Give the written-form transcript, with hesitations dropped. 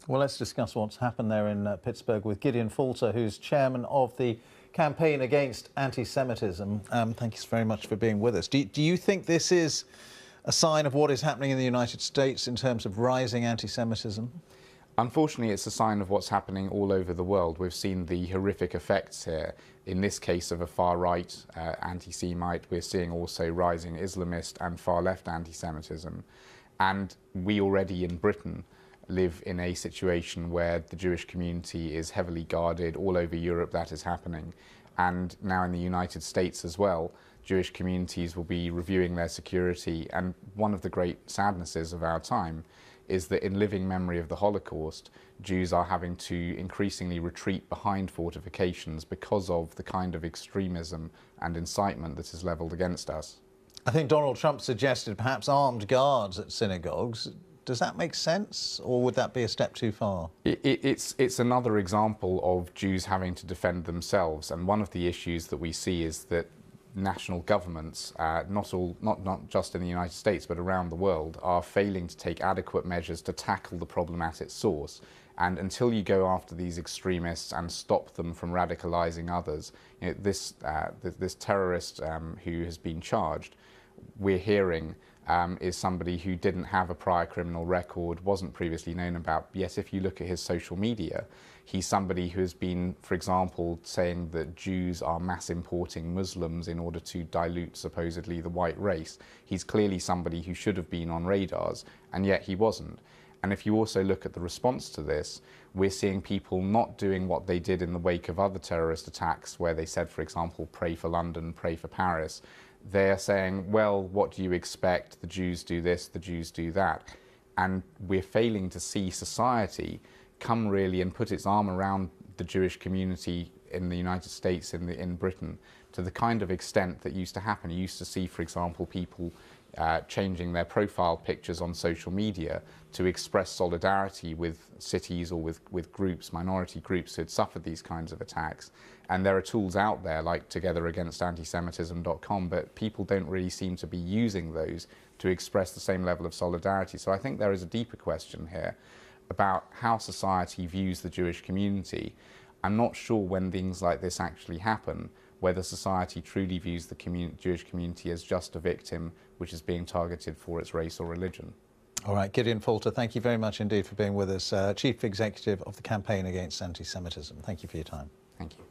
Well, let's discuss what's happened there in Pittsburgh with Gideon Falter, who's chairman of the campaign against anti-Semitism. Thank you very much for being with us. Do you think this is a sign of what is happening in the United States in terms of rising anti-Semitism? Unfortunately, it's a sign of what's happening all over the world. We've seen the horrific effects here. In this case of a far-right anti-Semite, we're seeing also rising Islamist and far-left anti-Semitism. And we already in Britain live in a situation where the Jewish community is heavily guarded. All over Europe that is happening. And now in the United States as well, Jewish communities will be reviewing their security. And one of the great sadnesses of our time is that in living memory of the Holocaust, Jews are having to increasingly retreat behind fortifications because of the kind of extremism and incitement that is levelled against us. I think Donald Trump suggested perhaps armed guards at synagogues. Does that make sense, or would that be a step too far? It's another example of Jews having to defend themselves, and one of the issues that we see is that national governments, not just in the United States but around the world, are failing to take adequate measures to tackle the problem at its source. And until you go after these extremists and stop them from radicalizing others, you know, this terrorist who has been charged, we're hearing is somebody who didn't have a prior criminal record, wasn't previously known about. Yet if you look at his social media, he's somebody who has been, for example, saying that Jews are mass importing Muslims in order to dilute supposedly the white race. He's clearly somebody who should have been on radars, and yet he wasn't. And if you also look at the response to this, we're seeing people not doing what they did in the wake of other terrorist attacks, where they said, for example, pray for London, pray for Paris. They're saying, well, what do you expect? The Jews do this, the Jews do that. And we're failing to see society come really and put its arm around the Jewish community in the United States, in Britain, to the kind of extent that used to happen. You used to see, for example, people changing their profile pictures on social media to express solidarity with cities or with groups, minority groups who had suffered these kinds of attacks. And there are tools out there like togetheragainstantisemitism.com, but people don't really seem to be using those to express the same level of solidarity. So I think there is a deeper question here about how society views the Jewish community. I'm not sure when things like this actually happen, whether society truly views the Jewish community as just a victim which is being targeted for its race or religion. All right, Gideon Falter, thank you very much indeed for being with us, Chief Executive of the Campaign Against Anti-Semitism. Thank you for your time. Thank you.